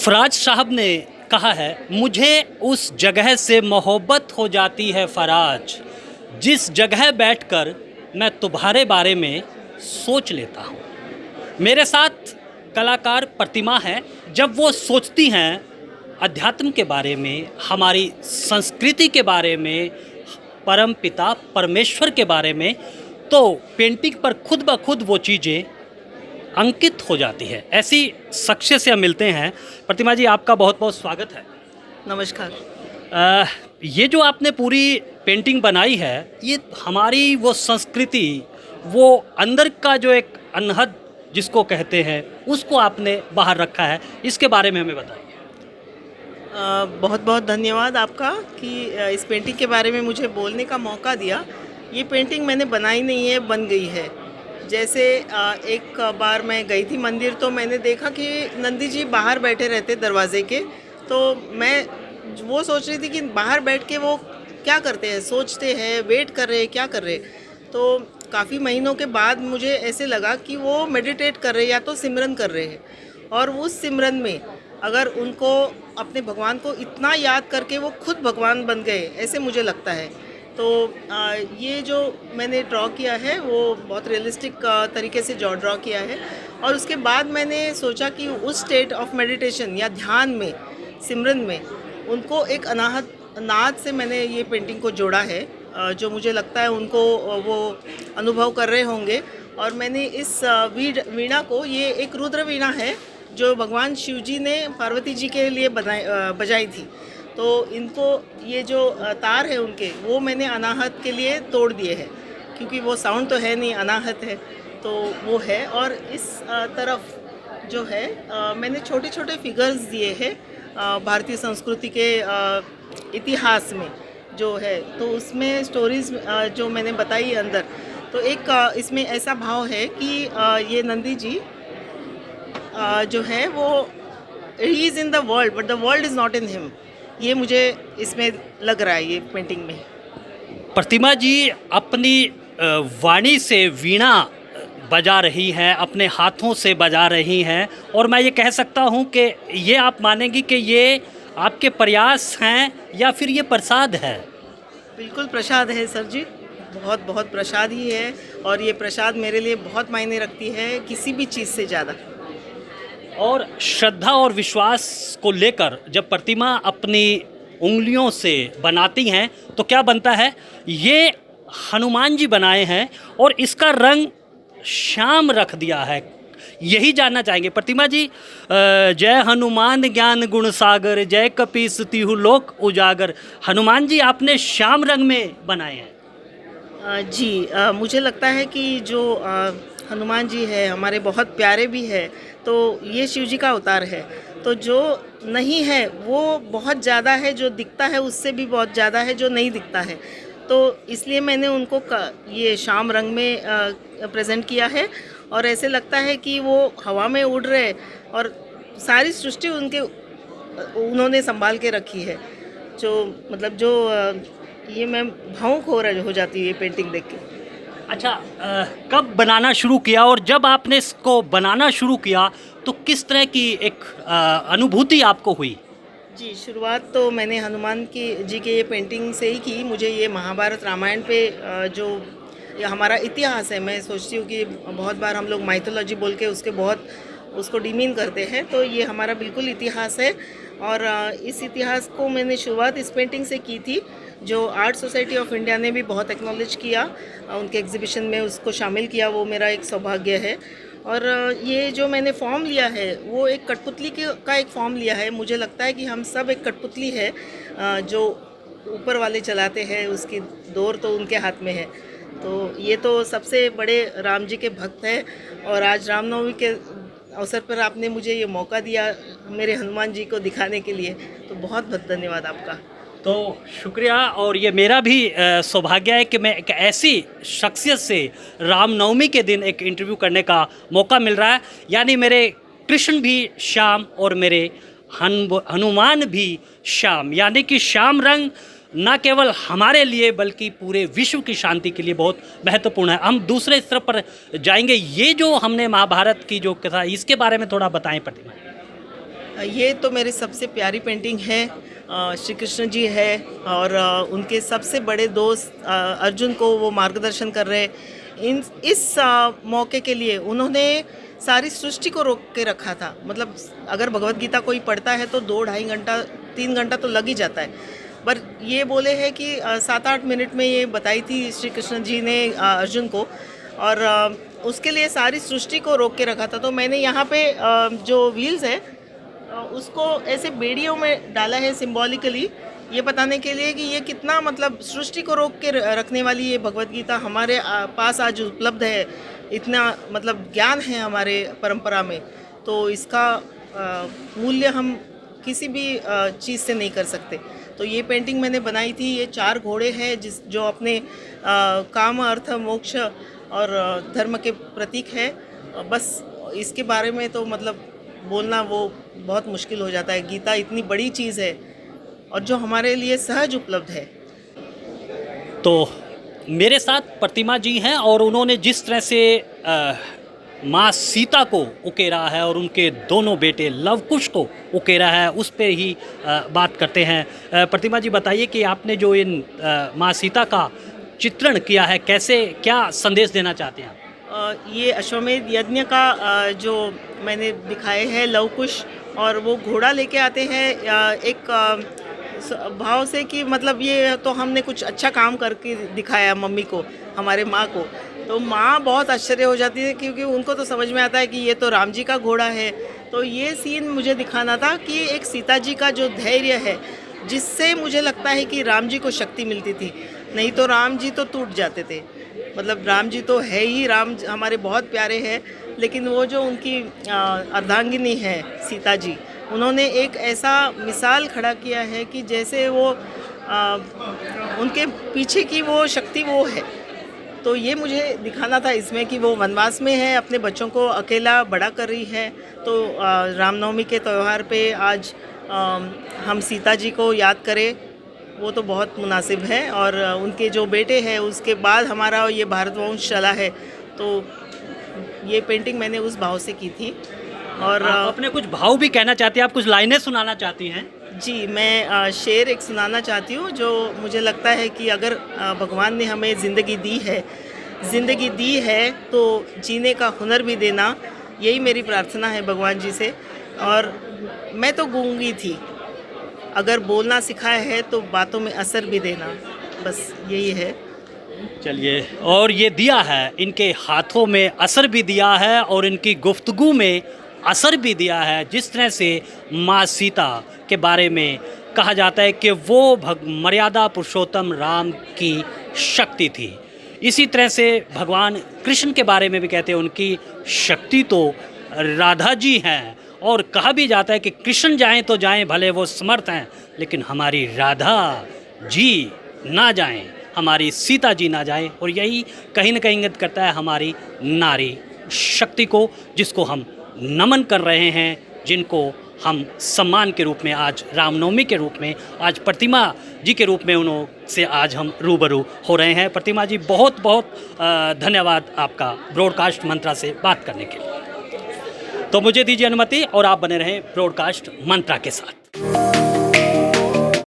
फराज साहब ने कहा है, मुझे उस जगह से मोहब्बत हो जाती है फराज, जिस जगह बैठकर मैं तुम्हारे बारे में सोच लेता हूँ। मेरे साथ कलाकार प्रतिमा है। जब वो सोचती हैं अध्यात्म के बारे में, हमारी संस्कृति के बारे में, परम पिता परमेश्वर के बारे में, तो पेंटिंग पर खुद ब खुद वो चीज़ें अंकित हो जाती है। ऐसी शख्सियत से हम मिलते हैं। प्रतिमा जी, आपका बहुत बहुत स्वागत है। नमस्कार। ये जो आपने पूरी पेंटिंग बनाई है, ये हमारी वो संस्कृति, वो अंदर का जो एक अनहद जिसको कहते हैं, उसको आपने बाहर रखा है। इसके बारे में हमें बताइए। बहुत बहुत धन्यवाद आपका कि इस पेंटिंग के बारे में मुझे बोलने का मौका दिया। ये पेंटिंग मैंने बनाई नहीं है, बन गई है। जैसे एक बार मैं गई थी मंदिर, तो मैंने देखा कि नंदी जी बाहर बैठे रहते दरवाजे के। तो मैं वो सोच रही थी कि बाहर बैठ के वो क्या करते हैं, सोचते हैं, वेट कर रहे हैं, क्या कर रहे हैं। तो काफ़ी महीनों के बाद मुझे ऐसे लगा कि वो मेडिटेट कर रहे हैं या तो सिमरन कर रहे हैं। और उस सिमरन में अगर उनको अपने भगवान को इतना याद करके वो खुद भगवान बन गए, ऐसे मुझे लगता है। तो ये जो मैंने ड्रॉ किया है वो बहुत रियलिस्टिक तरीके से ड्रॉ किया है। और उसके बाद मैंने सोचा कि उस स्टेट ऑफ मेडिटेशन या ध्यान में, सिमरन में, उनको एक अनाहत नाद से मैंने ये पेंटिंग को जोड़ा है, जो मुझे लगता है उनको वो अनुभव कर रहे होंगे। और मैंने इस वीणा को, ये एक रुद्र वीणा है जो भगवान शिव जी ने पार्वती जी के लिए बजाई थी। तो इनको, ये जो तार है उनके, वो मैंने अनाहत के लिए तोड़ दिए हैं, क्योंकि वो साउंड तो है नहीं, अनाहत है, तो वो है। और इस तरफ जो है मैंने छोटे छोटे फिगर्स दिए हैं भारतीय संस्कृति के इतिहास में जो है। तो उसमें स्टोरीज जो मैंने बताई अंदर, तो एक इसमें ऐसा भाव है कि ये नंदी जी जो है वो, he is in the world but the world is not in him. ये मुझे इसमें लग रहा है, ये पेंटिंग में। प्रतिमा जी अपनी वाणी से वीणा बजा रही हैं, अपने हाथों से बजा रही हैं, और मैं ये कह सकता हूँ कि ये आप मानेंगी कि ये आपके प्रयास हैं या फिर ये प्रसाद है? बिल्कुल प्रसाद है सर जी, बहुत बहुत प्रसाद ही है। और ये प्रसाद मेरे लिए बहुत मायने रखती है, किसी भी चीज़ से ज़्यादा। और श्रद्धा और विश्वास को लेकर जब प्रतिमा अपनी उंगलियों से बनाती हैं तो क्या बनता है? ये हनुमान जी बनाए हैं और इसका रंग श्याम रख दिया है। यही जानना चाहेंगे प्रतिमा जी। जय हनुमान ज्ञान गुण सागर, जय कपीस तिहु लोक उजागर। हनुमान जी आपने श्याम रंग में बनाए हैं। जी, मुझे लगता है कि जो हनुमान जी है हमारे बहुत प्यारे भी है, तो ये शिव जी का अवतार है। तो जो नहीं है वो बहुत ज़्यादा है, जो दिखता है उससे भी बहुत ज़्यादा है जो नहीं दिखता है। तो इसलिए मैंने उनको ये शाम रंग में प्रेजेंट किया है। और ऐसे लगता है कि वो हवा में उड़ रहे, और सारी सृष्टि उन्होंने संभाल के रखी है। जो मतलब जो ये मैं भावुक हो जाती है ये पेंटिंग देख के। अच्छा, कब बनाना शुरू किया, और जब आपने इसको बनाना शुरू किया तो किस तरह की एक अनुभूति आपको हुई? जी, शुरुआत तो मैंने हनुमान जी के ये पेंटिंग से ही की। मुझे ये महाभारत रामायण पे जो ये हमारा इतिहास है, मैं सोचती हूँ कि बहुत बार हम लोग माइथोलॉजी बोल के उसको डिमीन करते हैं, तो ये हमारा बिल्कुल इतिहास है। और इस इतिहास को मैंने शुरुआत इस पेंटिंग से की थी, जो आर्ट सोसाइटी ऑफ इंडिया ने भी बहुत एक्नॉलेज किया, उनके एग्जीबिशन में उसको शामिल किया, वो मेरा एक सौभाग्य है। और ये जो मैंने फॉर्म लिया है वो एक कठपुतली का एक फॉर्म लिया है। मुझे लगता है कि हम सब एक कठपुतली है, जो ऊपर वाले चलाते हैं, उसकी डोर तो उनके हाथ में है। तो ये तो सबसे बड़े राम जी के भक्त हैं, और आज रामनवमी के अवसर पर आपने मुझे ये मौका दिया मेरे हनुमान जी को दिखाने के लिए, तो बहुत बहुत धन्यवाद आपका। तो शुक्रिया। और ये मेरा भी सौभाग्य है कि मैं एक ऐसी शख्सियत से रामनवमी के दिन एक इंटरव्यू करने का मौका मिल रहा है। यानी मेरे कृष्ण भी श्याम और मेरे हनुमान भी श्याम, यानी कि श्याम रंग न केवल हमारे लिए बल्कि पूरे विश्व की शांति के लिए बहुत महत्वपूर्ण है। हम दूसरे स्तर पर जाएंगे। ये जो हमने महाभारत की जो कथा, इसके बारे में थोड़ा बताएं प्रतिमा। ये तो मेरी सबसे प्यारी पेंटिंग है। श्री कृष्ण जी है और उनके सबसे बड़े दोस्त अर्जुन को वो मार्गदर्शन कर रहे हैं। इस मौके के लिए उन्होंने सारी सृष्टि को रोक के रखा था। मतलब अगर भगवत गीता कोई पढ़ता है तो 2-2.5 घंटा 3 घंटा तो लग ही जाता है, पर ये बोले हैं कि 7-8 मिनट में ये बताई थी श्री कृष्ण जी ने अर्जुन को, और उसके लिए सारी सृष्टि को रोक के रखा था। तो मैंने यहाँ पे जो व्हील्स है उसको ऐसे बेड़ियों में डाला है सिंबॉलिकली, ये बताने के लिए कि ये कितना मतलब सृष्टि को रोक के रखने वाली ये भगवत गीता हमारे पास आज उपलब्ध है। इतना मतलब ज्ञान है हमारे परंपरा में, तो इसका मूल्य हम किसी भी चीज़ से नहीं कर सकते। तो ये पेंटिंग मैंने बनाई थी। ये 4 घोड़े हैं जो अपने काम अर्थ मोक्ष और धर्म के प्रतीक है। बस इसके बारे में तो मतलब बोलना वो बहुत मुश्किल हो जाता है। गीता इतनी बड़ी चीज़ है और जो हमारे लिए सहज उपलब्ध है। तो मेरे साथ प्रतिमा जी हैं और उन्होंने जिस तरह से माँ सीता को उकेरा है और उनके दोनों बेटे लव कुश को उकेरा है, उस पर ही बात करते हैं। प्रतिमा जी बताइए कि आपने जो इन माँ सीता का चित्रण किया है, कैसे क्या संदेश देना चाहते हैं आप? ये अश्वमेध यज्ञ का जो मैंने दिखाए हैं लव कुश, और वो घोड़ा लेके आते हैं एक भाव से कि मतलब ये तो हमने कुछ अच्छा काम करके दिखाया मम्मी को, हमारे माँ को। तो माँ बहुत आश्चर्य हो जाती है क्योंकि उनको तो समझ में आता है कि ये तो राम जी का घोड़ा है। तो ये सीन मुझे दिखाना था कि एक सीता जी का जो धैर्य है, जिससे मुझे लगता है कि राम जी को शक्ति मिलती थी, नहीं तो राम जी तो टूट जाते थे। मतलब राम जी तो है ही, राम हमारे बहुत प्यारे हैं, लेकिन वो जो उनकी अर्धांगिनी है सीता जी, उन्होंने एक ऐसा मिसाल खड़ा किया है कि जैसे वो उनके पीछे की वो शक्ति वो है। तो ये मुझे दिखाना था इसमें कि वो वनवास में है, अपने बच्चों को अकेला बड़ा कर रही है। तो रामनवमी के त्यौहार पे आज हम सीता जी को याद करें, वो तो बहुत मुनासिब है। और उनके जो बेटे हैं उसके बाद हमारा ये भारतवंश चला है, तो ये पेंटिंग मैंने उस भाव से की थी। और आप अपने कुछ भाव भी कहना चाहती हैं, आप कुछ लाइनें सुनाना चाहती हैं? जी, मैं शेर एक सुनाना चाहती हूँ जो मुझे लगता है कि अगर भगवान ने हमें ज़िंदगी दी है तो जीने का हुनर भी देना, यही मेरी प्रार्थना है भगवान जी से। और मैं तो गूंगी थी, अगर बोलना सिखाया है तो बातों में असर भी देना, बस यही है। चलिए, और ये दिया है, इनके हाथों में असर भी दिया है और इनकी गुफ्तगू में असर भी दिया है। जिस तरह से माँ सीता के बारे में कहा जाता है कि वो मर्यादा पुरुषोत्तम राम की शक्ति थी, इसी तरह से भगवान कृष्ण के बारे में भी कहते हैं उनकी शक्ति तो राधा जी हैं। और कहा भी जाता है कि कृष्ण जाएं तो जाएं, भले वो समर्थ हैं, लेकिन हमारी राधा जी ना जाएं, हमारी सीता जी ना जाएं। और यही कहीं ना कहीं इंगित करता है हमारी नारी शक्ति को, जिसको हम नमन कर रहे हैं, जिनको हम सम्मान के रूप में आज रामनवमी के रूप में, आज प्रतिमा जी के रूप में उनसे आज हम रूबरू हो रहे हैं। प्रतिमा जी, बहुत बहुत धन्यवाद आपका ब्रॉडकास्ट मंत्रा से बात करने के लिए। तो मुझे दीजिए अनुमति और आप बने रहें ब्रॉडकास्ट मंत्रा के साथ।